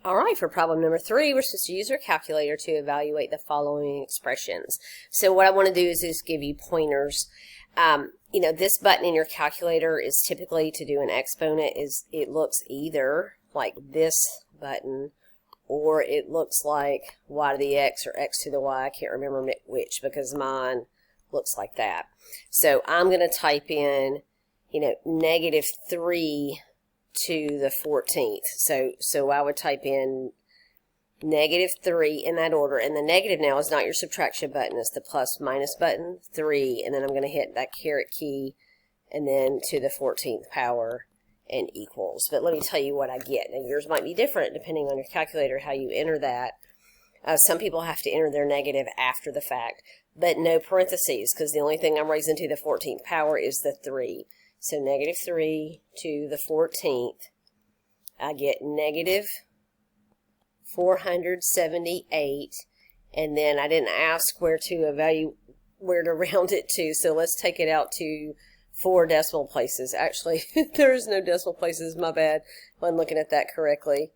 All right, for problem number 3, we're supposed to use our calculator to evaluate the following expressions. So what I want to do is just give you pointers. You know, this button in your calculator is typically to do an exponent. It looks either like this button, or it looks like y to the x or x to the y. I can't remember which because mine looks like that. So I'm going to type in, you know, -3 to the 14th. So I would type in -3 in that order, and the negative now is not your subtraction button, it's the plus minus button, 3, and then I'm going to hit that caret key and then to the 14th power and equals. But let me tell you what I get. Now yours might be different depending on your calculator how you enter that. Some people have to enter their negative after the fact, but no parentheses, because the only thing I'm raising to the 14th power is the 3. So -3 to the 14th, I get -478, and then I didn't ask where to round it to, so let's take it out to 4 decimal places. Actually, there is no decimal places, my bad. I'm looking at that correctly.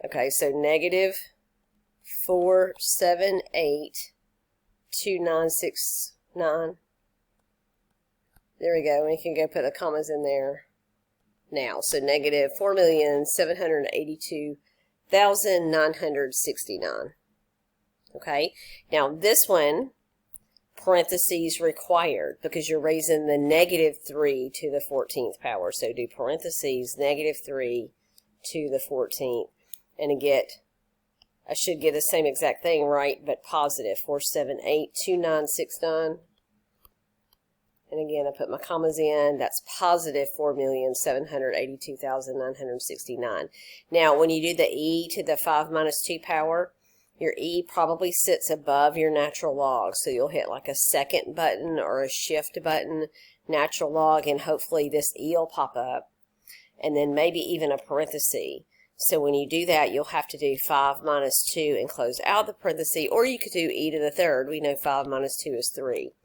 Okay, so -4782969. There we go, and you can go put the commas in there now. So -4,782,969. Okay, now this one, parentheses required, because you're raising the -3 to the 14th power. So do parentheses -3 to the 14th, and I should get the same exact thing, right, but positive, 4782969. And again, I put my commas in. That's positive 4,782,969. Now, when you do the e to the 5 minus 2 power, your e probably sits above your natural log. So you'll hit like a second button or a shift button, natural log, and hopefully this e will pop up. And then maybe even a parenthesis. So when you do that, you'll have to do 5 minus 2 and close out the parenthesis. Or you could do e to the 3rd. We know 5 minus 2 is 3.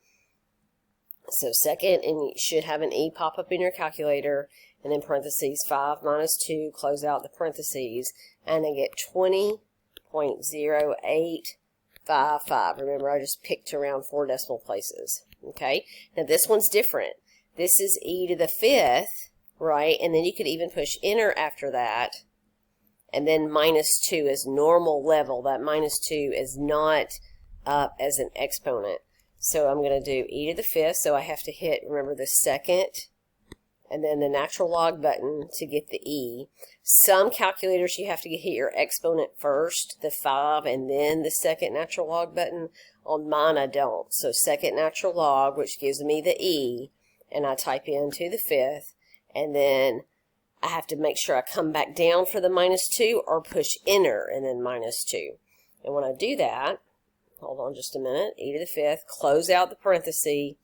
So second, and you should have an e pop up in your calculator, and then parentheses 5 minus 2, close out the parentheses, and I get 20.0855. Remember, I just picked around 4 decimal places. Okay, now this one's different. This is e to the 5th, right? And then you could even push enter after that, and then -2 is normal level. That -2 is not up as an exponent. So I'm going to do e to the 5th, so I have to hit, remember, the second and then the natural log button to get the e. Some calculators you have to hit your exponent first, the 5, and then the second natural log button. On mine I don't. So second natural log, which gives me the e, and I type in to the 5th, and then I have to make sure I come back down for the -2 or push enter and then -2. And when I do that, hold on just a minute, e to the 5th, close out the parenthesis,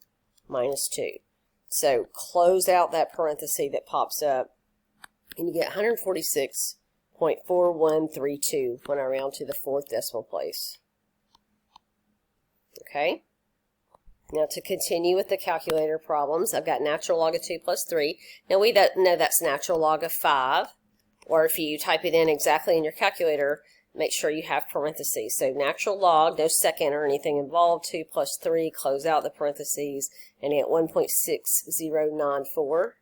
-2. So close out that parenthesis that pops up, and you get 146.4132 when I round to the 4th decimal place. Okay? Now to continue with the calculator problems, I've got natural log of 2 plus 3. Now we know that's natural log of 5, or if you type it in exactly in your calculator, make sure you have parentheses. So natural log, no second or anything involved, 2 plus 3, close out the parentheses, and get 1.6094.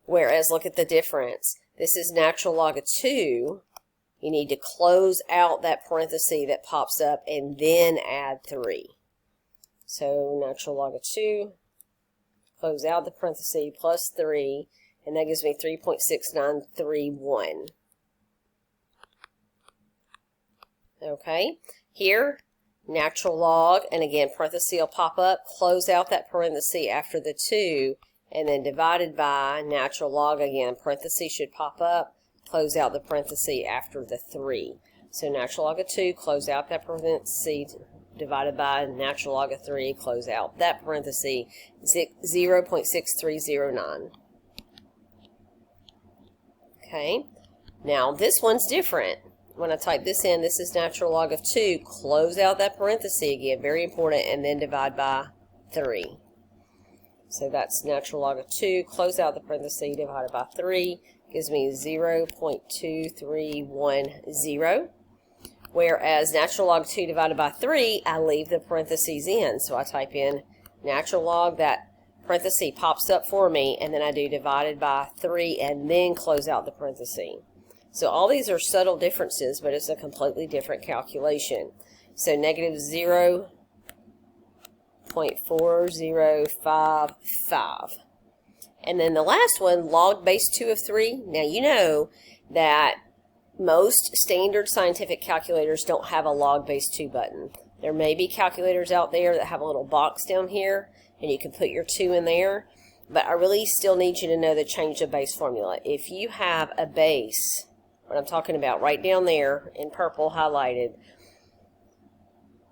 Whereas, look at the difference. This is natural log of 2. You need to close out that parenthesis that pops up and then add 3. So natural log of 2, close out the parenthesis, plus 3, and that gives me 3.6931. Okay, here, natural log, and again, parenthesis will pop up, close out that parenthesis after the 2, and then divided by natural log again. Parenthesis should pop up, close out the parenthesis after the 3. So natural log of 2, close out that parenthesis, divided by natural log of 3, close out that parenthesis, 0.6309. Okay, now this one's different. When I type this in, this is natural log of 2, close out that parenthesis again, very important, and then divide by 3. So that's natural log of 2, close out the parenthesis, divided by 3, gives me 0.2310. Whereas natural log 2 divided by 3, I leave the parentheses in. So I type in natural log, that parenthesis pops up for me, and then I do divided by 3 and then close out the parenthesis. So all these are subtle differences, but it's a completely different calculation. So negative 0.4055. And then the last one, log base 2 of 3. Now you know that most standard scientific calculators don't have a log base 2 button. There may be calculators out there that have a little box down here, and you can put your 2 in there. But I really still need you to know the change of base formula. If you have a base, what I'm talking about right down there in purple highlighted,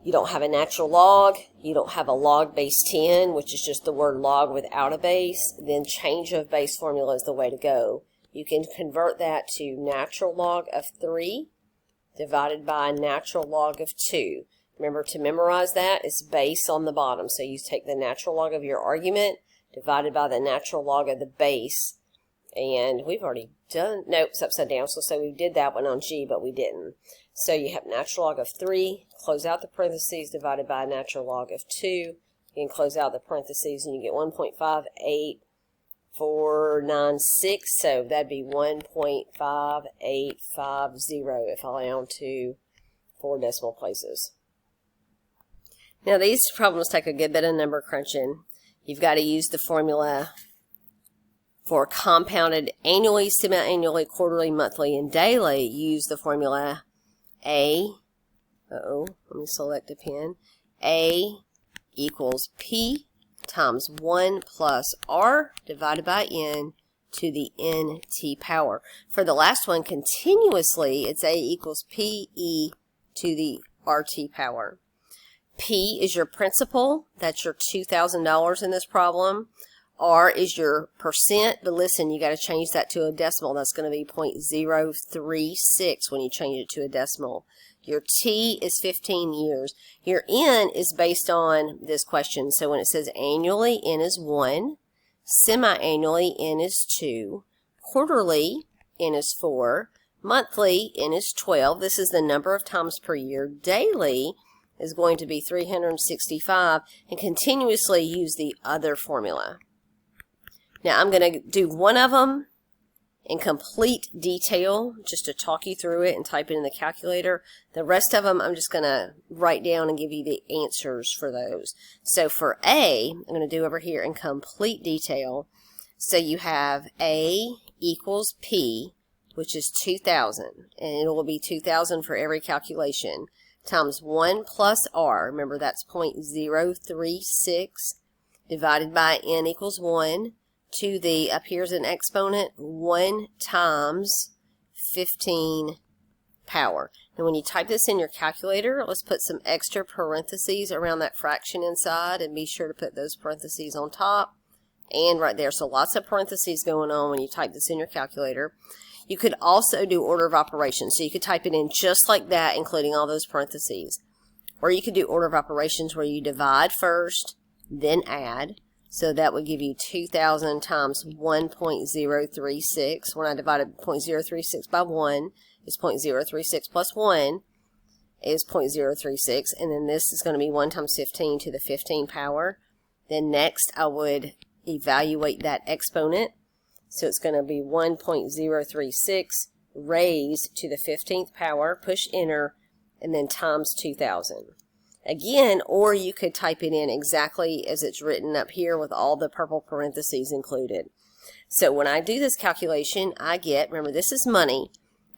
you don't have a natural log, you don't have a log base 10, which is just the word log without a base, then change of base formula is the way to go. You can convert that to natural log of 3 divided by natural log of 2. Remember to memorize that, it's base on the bottom. So you take the natural log of your argument divided by the natural log of the base. And we've already done, nope, it's upside down. So we did that one on G, but we didn't. So you have natural log of 3, close out the parentheses, divided by natural log of 2. You can close out the parentheses and you get 1.58496. So that'd be 1.5850 if I round to 4 decimal places. Now these problems take a good bit of number crunching. You've got to use the formula for compounded annually, semi-annually, quarterly, monthly, and daily. Use the formula A, let me select a pen, A equals P times 1 plus R divided by N to the NT power. For the last one, continuously, it's A equals PE to the RT power. P is your principal, that's your $2,000 in this problem. R is your percent, but listen, you got to change that to a decimal. That's going to be 0.036 when you change it to a decimal. Your T is 15 years. Your N is based on this question. So when it says annually, N is 1. Semi-annually, N is 2. Quarterly, N is 4. Monthly, N is 12. This is the number of times per year. Daily is going to be 365. And continuously use the other formula. Now I'm going to do one of them in complete detail just to talk you through it and type it in the calculator. The rest of them I'm just going to write down and give you the answers for those. So for A, I'm going to do over here in complete detail. So you have A equals P, which is 2,000, and it will be 2,000 for every calculation, times 1 plus R, remember that's 0.036, divided by N equals 1. To the, up here's an exponent, 1 times 15 power. And when you type this in your calculator, let's put some extra parentheses around that fraction inside, and be sure to put those parentheses on top and right there. So lots of parentheses going on when you type this in your calculator. You could also do order of operations. So you could type it in just like that, including all those parentheses. Or you could do order of operations where you divide first, then add. So that would give you 2,000 times 1.036. When I divided 0.036 by 1, it's 0.036 plus 1 is 0.036. And then this is going to be 1 times 15 to the 15 power. Then next I would evaluate that exponent. So it's going to be 1.036 raised to the 15th power. Push enter and then times 2,000. Again, or you could type it in exactly as it's written up here with all the purple parentheses included. So when I do this calculation, I get, remember this is money.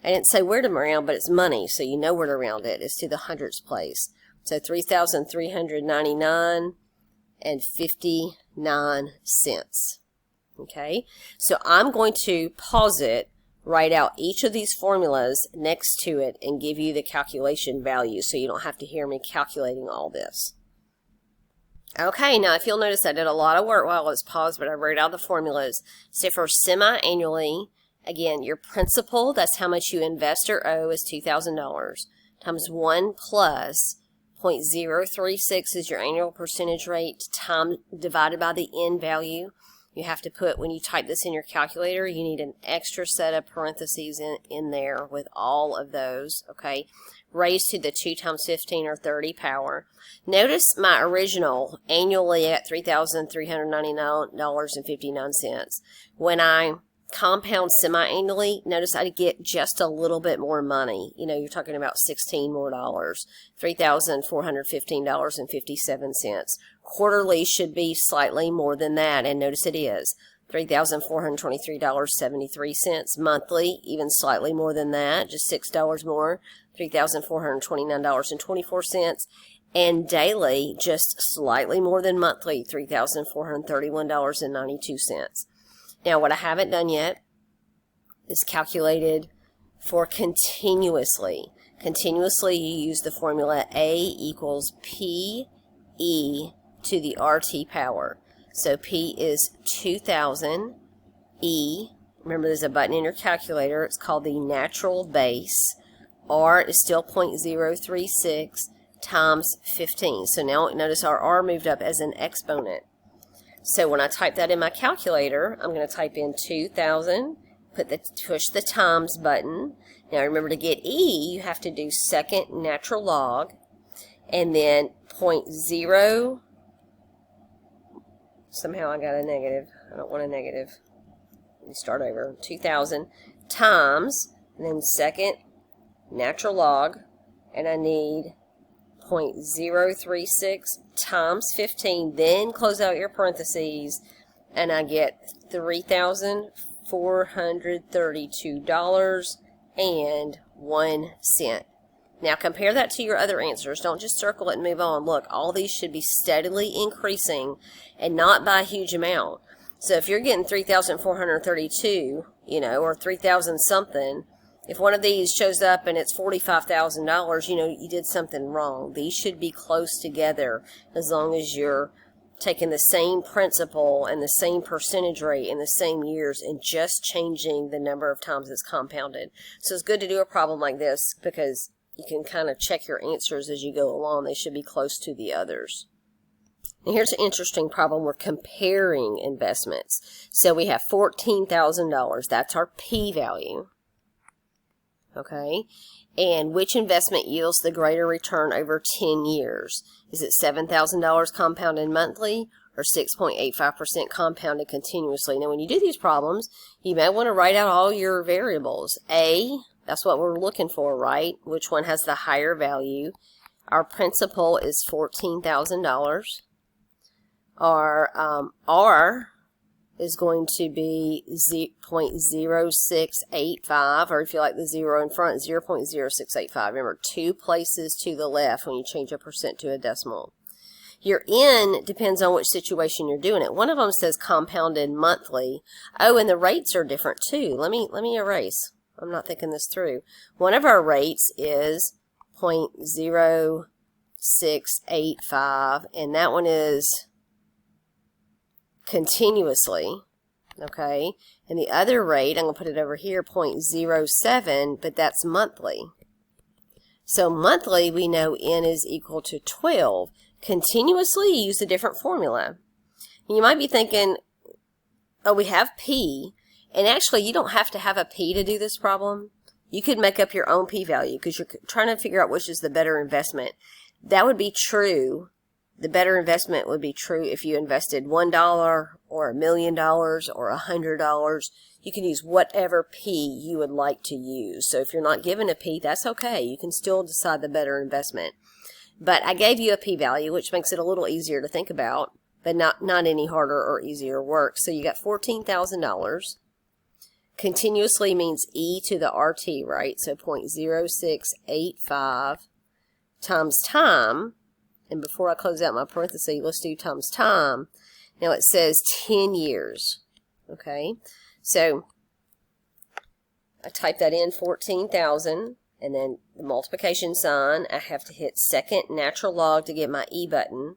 I didn't say where to round, but it's money, so you know where to round it. It's to the hundredths place. So 3,399 and 59 cents. Okay, so I'm going to pause it, write out each of these formulas next to it, and give you the calculation value so you don't have to hear me calculating all this. Okay, now if you'll notice I did a lot of work while I was paused, but I wrote out the formulas. So for semi-annually, again, your principal, that's how much you invest or owe, is $2,000, times 1 plus 0.036 is your annual percentage rate, divided by the N value. you have to put, when you type this in your calculator, you need an extra set of parentheses in there with all of those, okay? Raised to the 2 times 15 or 30 power. Notice my original annually at $3,399.59. When I compound semi-annually, notice I get just a little bit more money. You know, you're talking about $16 more, $3,415.57. Quarterly should be slightly more than that, and notice it is. $3,423.73. Monthly, even slightly more than that, just $6 more, $3,429.24. And daily, just slightly more than monthly, $3,431.92. Now, what I haven't done yet is calculated for continuously. Continuously, you use the formula A equals PE to the RT power. So P is 2,000. E, remember there's a button in your calculator. It's called the natural base. R is still 0.036 times 15. So now notice our R moved up as an exponent. So when I type that in my calculator, I'm going to type in 2,000, push the times button. Now remember, to get E, you have to do second natural log, and then 0.0, somehow I got a negative. I don't want a negative. Let me start over. 2,000 times, and then second natural log, and I need 0.036 times 15, then close out your parentheses, and I get $3,432.01. Now compare that to your other answers. Don't just circle it and move on. Look, all these should be steadily increasing and not by a huge amount. So if you're getting 3,432, you know, or 3,000 something, if one of these shows up and it's $45,000, you know, you did something wrong. These should be close together as long as you're taking the same principle and the same percentage rate in the same years and just changing the number of times it's compounded. So it's good to do a problem like this because you can kind of check your answers as you go along. They should be close to the others. Now here's an interesting problem. We're comparing investments. So we have $14,000. That's our P value. Okay, and which investment yields the greater return over 10 years? Is it $7,000 compounded monthly or 6.85% compounded continuously? Now, when you do these problems, you may want to write out all your variables. A, that's what we're looking for, right? Which one has the higher value? Our principal is $14,000. Our R is going to be 0.0685, or if you like the zero in front, 0.0685. Remember, 2 places to the left when you change a percent to a decimal. Your N depends on which situation you're doing it. One of them says compounded monthly. Oh, and the rates are different too. Let me erase. I'm not thinking this through. One of our rates is 0.0685, and that one is continuously, okay, and the other rate, I'm going to put it over here, 0.07, but that's monthly. So monthly, we know N is equal to 12. Continuously, you use a different formula. And you might be thinking, oh, we have P, and actually you don't have to have a P to do this problem. You could make up your own P value because you're trying to figure out which is the better investment. That would be true. The better investment would be true if you invested $1 or $1 million or $100. You can use whatever P you would like to use. So if you're not given a P, that's okay. You can still decide the better investment. But I gave you a P value, which makes it a little easier to think about, but not any harder or easier work. So you got $14,000. Continuously means E to the RT, right? So 0.0685 times time. And before I close out my parenthesis, let's do times time. Now it says 10 years. Okay, so I type that in, 14,000, and then the multiplication sign. I have to hit second natural log to get my E button.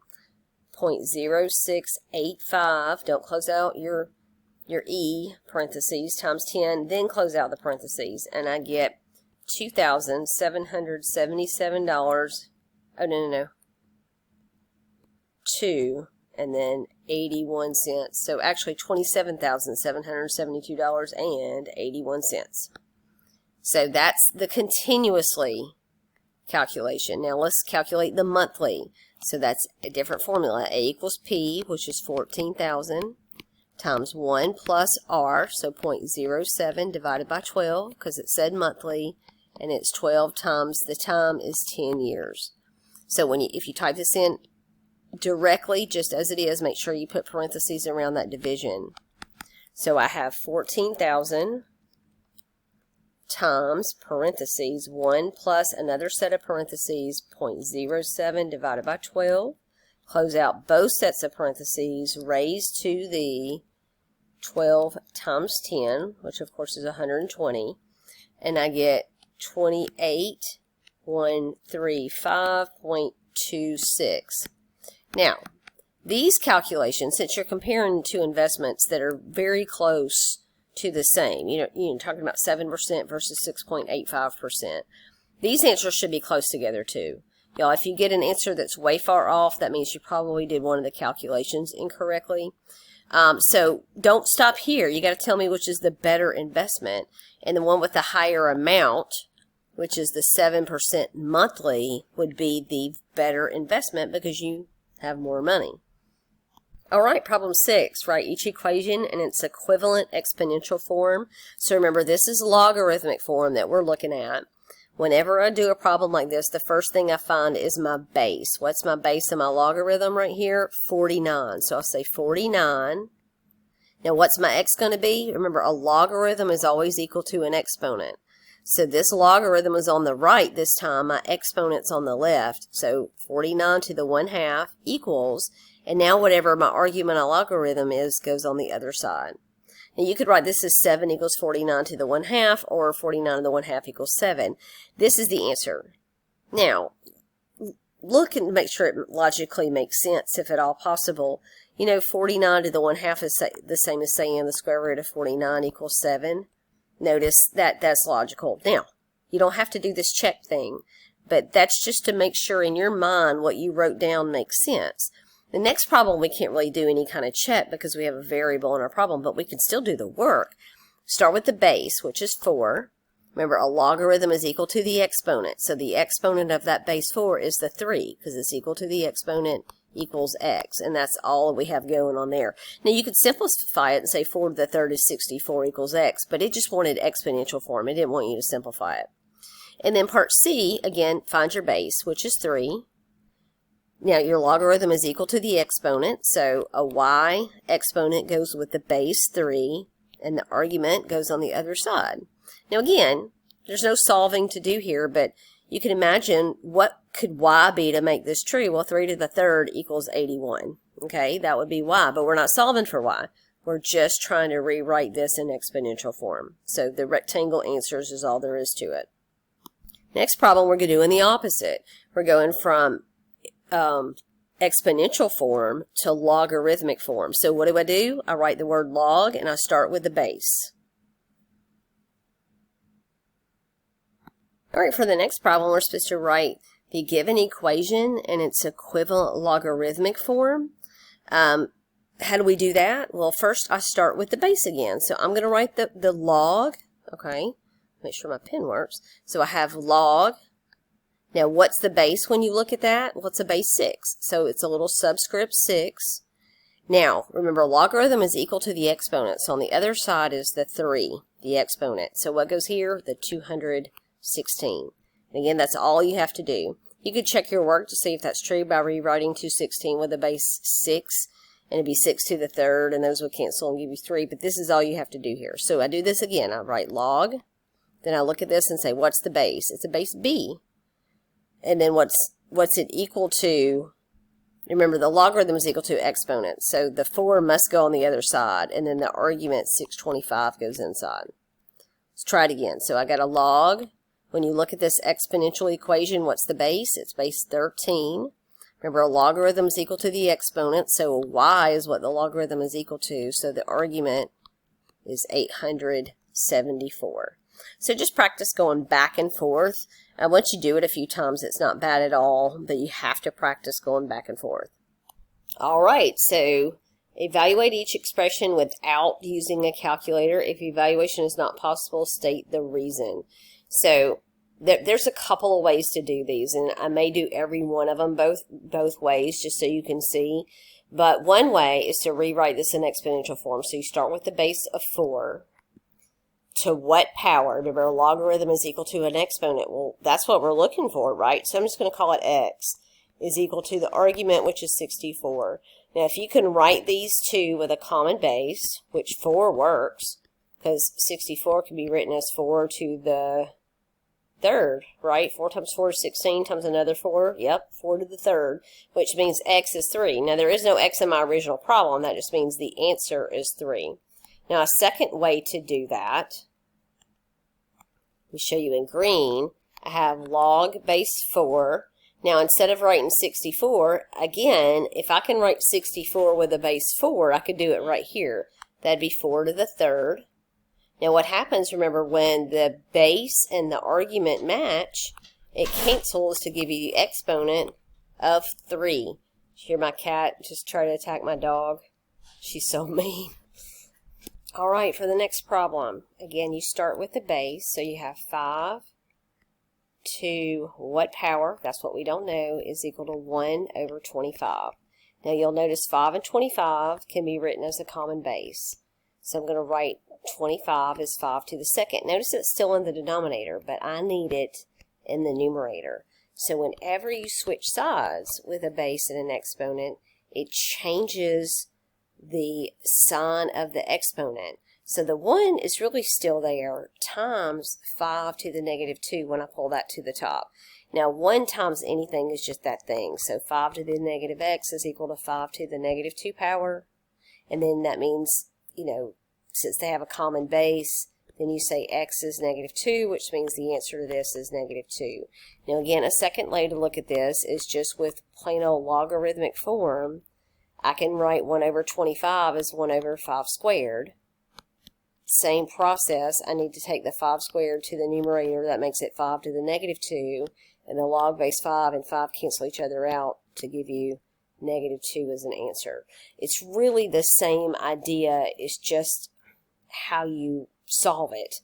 0.0685. Don't close out your E parentheses times 10, then close out the parentheses, and I get $2,777. Oh no. 2 and then 81 cents. So actually $27,772.81. So that's the continuously calculation. Now let's calculate the monthly. So that's a different formula. A equals P, which is 14,000, times 1 plus R, so 0.07 divided by 12, because it said monthly, and it's 12 times the time is 10 years. So if you type this in directly, just as it is, make sure you put parentheses around that division. So I have 14,000 times parentheses 1 plus another set of parentheses 0.07 divided by 12. Close out both sets of parentheses, raised to the 12 times 10, which of course is 120, and I get 28,135.26. Now, these calculations, since you're comparing two investments that are very close to the same, you're talking about 7% versus 6.85%, these answers should be close together too. Y'all, if you get an answer that's way far off, that means you probably did one of the calculations incorrectly. So don't stop here. You got to tell me which is the better investment. And the one with the higher amount, which is the 7% monthly, would be the better investment because you have more money. All right, problem 6, write each equation in its equivalent exponential form. So remember, this is logarithmic form that we're looking at. Whenever I do a problem like this, the first thing I find is my base. What's my base of my logarithm right here? 49. So I'll say 49. Now what's my x going to be? Remember, a logarithm is always equal to an exponent. So this logarithm is on the right this time. My exponent's on the left. So 49 to the 1/2 equals, and now whatever my argument of logarithm is goes on the other side. Now you could write this as 7 equals 49 to the 1/2, or 49 to the 1/2 equals 7. This is the answer. Now, look and make sure it logically makes sense, if at all possible. 49 to the 1/2 is the same as saying the square root of 49 equals 7. Notice that that's logical. Now, you don't have to do this check thing, but that's just to make sure in your mind what you wrote down makes sense. The next problem, we can't really do any kind of check because we have a variable in our problem, but we can still do the work. Start with the base, which is 4. Remember, a logarithm is equal to the exponent. So the exponent of that base 4 is the 3, because it's equal to the exponent equals x. And that's all we have going on there. Now, you could simplify it and say 4 to the 3rd is 64 equals x, but it just wanted exponential form. It didn't want you to simplify it. And then part C, again, find your base, which is 3. Now, your logarithm is equal to the exponent, so a y exponent goes with the base 3, and the argument goes on the other side. Now, again, there's no solving to do here, but you can imagine what could y be to make this true. Well, 3 to the 3rd equals 81. Okay, that would be y, but we're not solving for y. We're just trying to rewrite this in exponential form. So the rectangle answers is all there is to it. Next problem, we're doing the opposite. We're going from exponential form to logarithmic form. So what do? I write the word log and I start with the base. All right, for the next problem, we're supposed to write the given equation in its equivalent logarithmic form. How do we do that? Well, first I start with the base again. So I'm going to write the log. Okay, make sure my pen works. So I have log. Now, what's the base when you look at that? Well, it's a base 6. So it's a little subscript 6. Now, remember, logarithm is equal to the exponent. So on the other side is the 3, the exponent. So what goes here? The 216. And again, that's all you have to do. You could check your work to see if that's true by rewriting 216 with a base 6. And it'd be 6 to the 3rd, and those would cancel and give you 3. But this is all you have to do here. So I do this again. I write log. Then I look at this and say, what's the base? It's a base b. And then what's it equal to? Remember, the logarithm is equal to exponent. So the 4 must go on the other side. And then the argument 625 goes inside. Let's try it again. So I got a log. When you look at this exponential equation, what's the base? It's base 13. Remember, a logarithm is equal to the exponent. So y is what the logarithm is equal to. So the argument is 874. So just practice going back and forth. Once you do it a few times, it's not bad at all, but you have to practice going back and forth. All right, so evaluate each expression without using a calculator. If evaluation is not possible, state the reason. So there's a couple of ways to do these, and I may do every one of them both ways just so you can see. But one way is to rewrite this in exponential form. So you start with the base of 4. To what power? Remember, a logarithm is equal to an exponent. Well, that's what we're looking for, right? So I'm just going to call it x is equal to the argument, which is 64. Now, if you can write these two with a common base, which 4 works, because 64 can be written as 4 to the third, right? 4 times 4 is 16 times another 4. Yep, 4 to the third, which means x is 3. Now, there is no x in my original problem. That just means the answer is 3. Now, a second way to do that, let me show you in green. I have log base 4. Now, instead of writing 64, again, if I can write 64 with a base 4, I could do it right here. That'd be 4 to the third. Now, what happens, remember, when the base and the argument match, it cancels to give you the exponent of 3. Did you hear my cat just try to attack my dog? She's so mean. All right, for the next problem, again, you start with the base, so you have 5 to what power, that's what we don't know, is equal to 1 over 25. Now, you'll notice 5 and 25 can be written as a common base. So I'm going to write 25 as 5 to the second. Notice it's still in the denominator, but I need it in the numerator. So whenever you switch sides with a base and an exponent, it changes the sign of the exponent. So the 1 is really still there times 5 to the negative 2 when I pull that to the top. Now 1 times anything is just that thing. So 5 to the negative x is equal to 5 to the negative 2 power. And then that means, you know, since they have a common base, then you say x is negative 2, which means the answer to this is negative 2. Now again, a second way to look at this is just with plain old logarithmic form. I can write 1 over 25 as 1 over 5 squared. Same process, I need to take the 5 squared to the numerator. That makes it 5 to the negative 2. And the log base 5 and 5 cancel each other out to give you negative 2 as an answer. It's really the same idea. It's just how you solve it.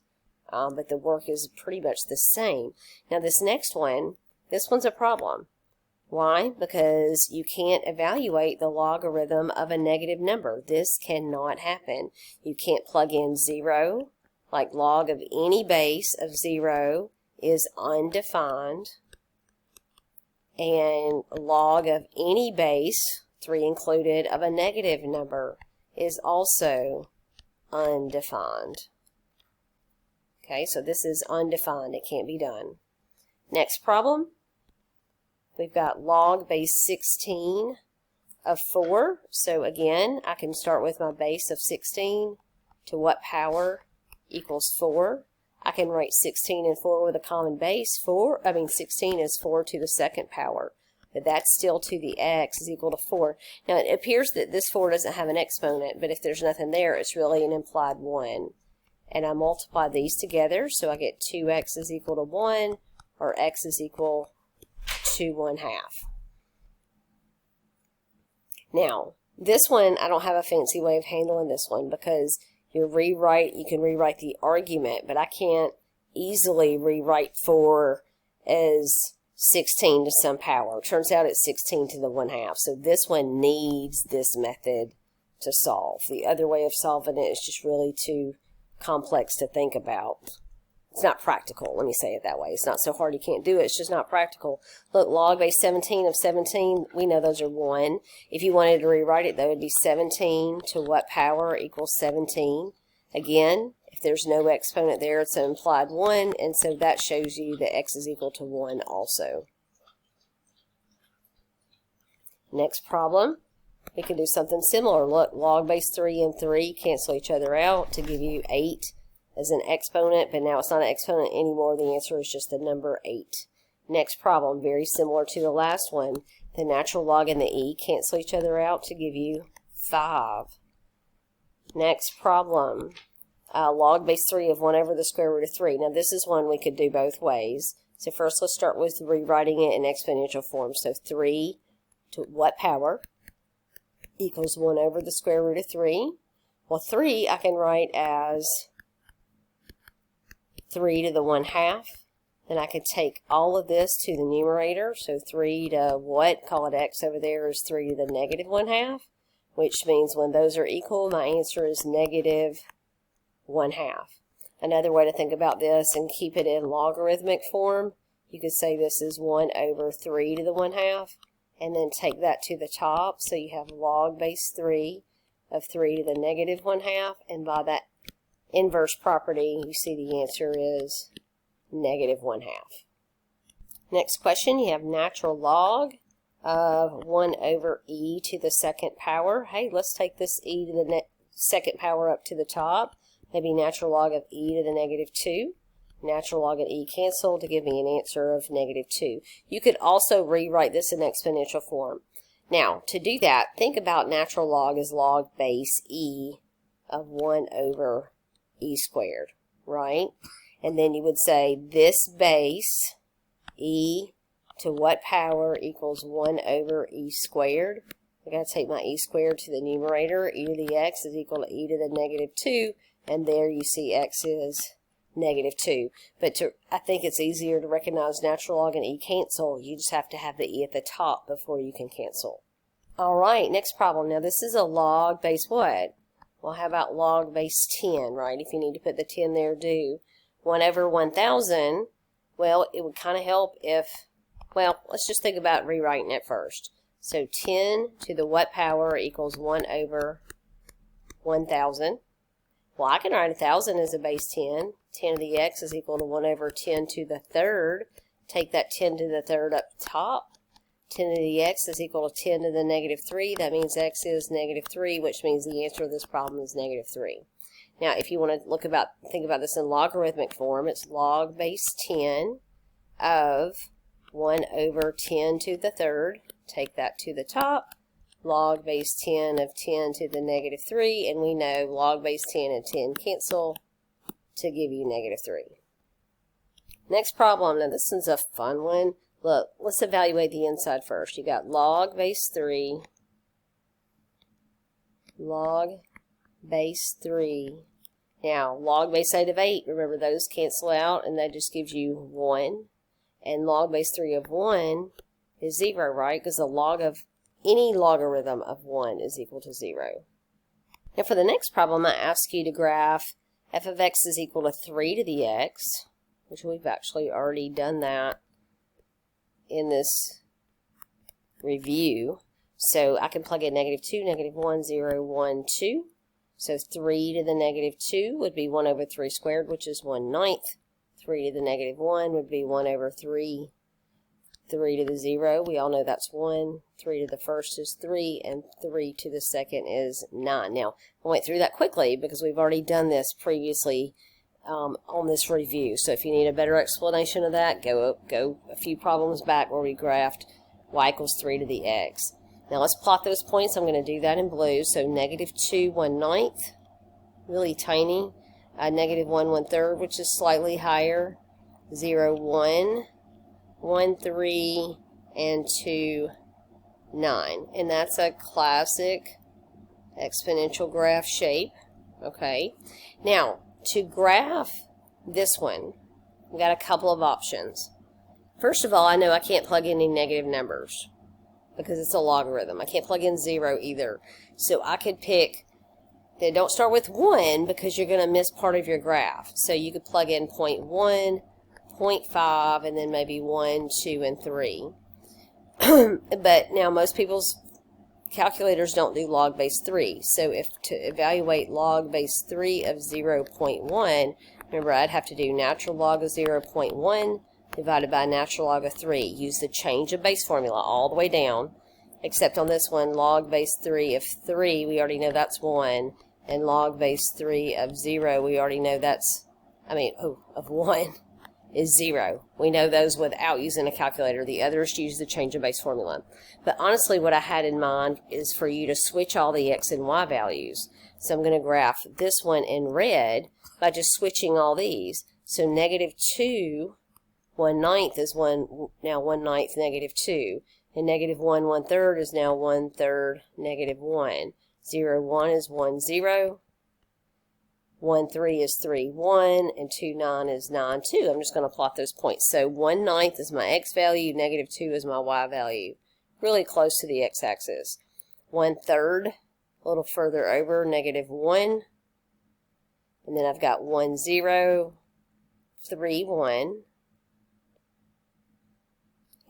But the work is pretty much the same. Now this next one, this one's a problem. Why? Because you can't evaluate the logarithm of a negative number. This cannot happen. You can't plug in 0, like log of any base of 0 is undefined, and log of any base, 3 included, of a negative number is also undefined. Okay, so this is undefined. It can't be done. Next problem. We've got log base 16 of 4. So again, I can start with my base of 16 to what power equals 4. I can write 16 and 4 with a common base. 16 is 4 to the second power. But that's still to the x is equal to 4. Now it appears that this 4 doesn't have an exponent, but if there's nothing there, it's really an implied 1. And I multiply these together, so I get 2x is equal to 1, or x is equal to 1/2. Now, this one, I don't have a fancy way of handling this one because you can rewrite the argument, but I can't easily rewrite 4 as 16 to some power. Turns out it's 16 to the 1/2. So this one needs this method to solve. The other way of solving it is just really too complex to think about. It's not practical, let me say it that way. It's not so hard you can't do it, it's just not practical. Look, log base 17 of 17, we know those are 1. If you wanted to rewrite it, though, it would be 17 to what power equals 17. Again, if there's no exponent there, it's an implied 1, and so that shows you that x is equal to 1 also. Next problem, we can do something similar. Look, log base 3 and 3 cancel each other out to give you 8. As an exponent, but now it's not an exponent anymore. The answer is just the number 8. Next problem, very similar to the last one. The natural log and the e cancel each other out to give you 5. Next problem, log base 3 of 1 over the square root of 3. Now this is one we could do both ways. So first let's start with rewriting it in exponential form. So 3 to what power equals 1 over the square root of 3. Well, 3 I can write as 3 to the 1/2. Then I could take all of this to the numerator. So 3 to what? Call it x over there is 3 to the negative 1/2, which means when those are equal, my answer is negative 1/2. Another way to think about this and keep it in logarithmic form, you could say this is 1 over 3 to the 1/2, and then take that to the top. So you have log base 3 of 3 to the negative 1/2, and by that inverse property, you see the answer is negative 1/2. Next question, you have natural log of 1 over e to the second power. Hey, let's take this e to the second power up to the top. That'd be natural log of e to the negative 2. Natural log and e cancel to give me an answer of negative 2. You could also rewrite this in exponential form. Now, to do that, think about natural log as log base e of 1 over e squared, right? And then you would say this base, e to what power equals 1 over e squared. I've got to take my e squared to the numerator. E to the x is equal to e to the negative 2. And there you see x is negative 2. But I think it's easier to recognize natural log and e cancel. You just have to have the e at the top before you can cancel. All right, next problem. Now this is a log base what? Well, how about log base 10, right? If you need to put the 10 there, do. 1 over 1,000, well, it would kind of help if, well, let's just think about rewriting it first. So 10 to the what power equals 1 over 1,000. Well, I can write 1,000 as a base 10. 10 to the x is equal to 1 over 10 to the third. Take that 10 to the third up top. 10 to the x is equal to 10 to the negative 3. That means x is negative 3, which means the answer to this problem is negative 3. Now, if you want to think about this in logarithmic form, it's log base 10 of 1 over 10 to the third. Take that to the top. Log base 10 of 10 to the negative 3, and we know log base 10 and 10 cancel to give you negative 3. Next problem, now this one's a fun one. Look, let's evaluate the inside first. You got log base 3, log base 3. Now, log base 8 of 8, remember those cancel out, and that just gives you 1. And log base 3 of 1 is 0, right? Because the log of any logarithm of 1 is equal to 0. Now, for the next problem, I ask you to graph f of x is equal to 3 to the x, which we've actually already done that in this review. So I can plug in negative 2, negative 1, 0, 1, 2. So 3 to the negative 2 would be 1 over 3 squared, which is 1/9. 3 to the negative 1 would be 1 over 3. 3 to the 0, we all know that's 1. 3 to the first is 3, and 3 to the second is 9. Now, I went through that quickly because we've already done this previously on this review. So if you need a better explanation of that, go a few problems back where we graphed y equals 3 to the x. Now let's plot those points. I'm going to do that in blue. So negative 2, 1/9, really tiny. Negative 1, 1/3, which is slightly higher. 0, 1, 1, 3, and 2, 9. And that's a classic exponential graph shape. Okay. Now, to graph this one, we've got a couple of options. First of all, I know I can't plug in any negative numbers because it's a logarithm. I can't plug in 0 either. So I could pick, they don't start with 1 because you're going to miss part of your graph. So you could plug in 0.1, 0.5, and then maybe 1, 2, and 3. But now most people's calculators don't do log base 3. So if to evaluate log base 3 of 0.1, remember I'd have to do natural log of 0.1 divided by natural log of 3. Use the change of base formula all the way down, except on this one, log base 3 of 3, we already know that's 1, and log base 3 of 0, we already know that's, of 1 is 0. We know those without using a calculator. The others use the change of base formula. But honestly, what I had in mind is for you to switch all the x and y values. So I'm going to graph this one in red by just switching all these. So negative 2, 1/9 is now 1/9 negative 2. And negative 1 1/3 is now 1/3 negative 1. 0 1 is 1 0. 1 3 is 3 1. And 2 9 is 9 2. I'm just going to plot those points. So 1/9 is my x value. Negative 2 is my y value. Really close to the x-axis. 1/3, a little further over, negative 1. And then I've got 1 0, 3 1.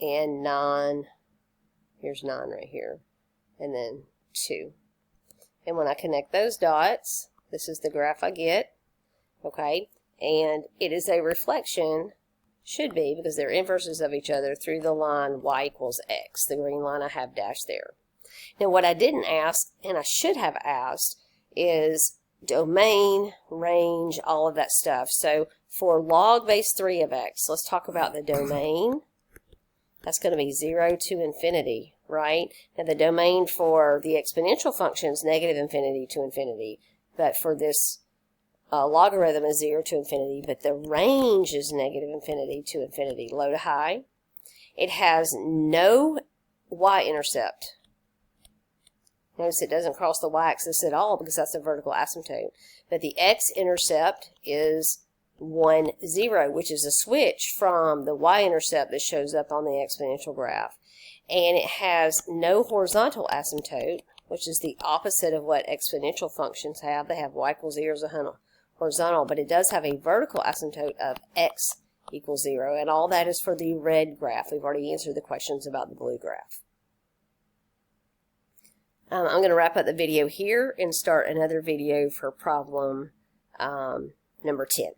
And 9, here's 9 right here, and then 2. And when I connect those dots, this is the graph I get, okay? And it is a reflection, should be, because they're inverses of each other, through the line y equals x, the green line I have dashed there. Now what I didn't ask, and I should have asked, is domain, range, all of that stuff. So for log base 3 of x, let's talk about the domain. That's going to be 0 to infinity, right? Now the domain for the exponential function is negative infinity to infinity, but for this logarithm is 0 to infinity, but the range is negative infinity to infinity, low to high. It has no y-intercept. Notice it doesn't cross the y-axis at all because that's a vertical asymptote, but the x-intercept is 1 0, which is a switch from the y-intercept that shows up on the exponential graph. And it has no horizontal asymptote, which is the opposite of what exponential functions have. They have y equals 0 as a horizontal, but it does have a vertical asymptote of x equals 0, and all that is for the red graph. We've already answered the questions about the blue graph. I'm going to wrap up the video here and start another video for problem number 10.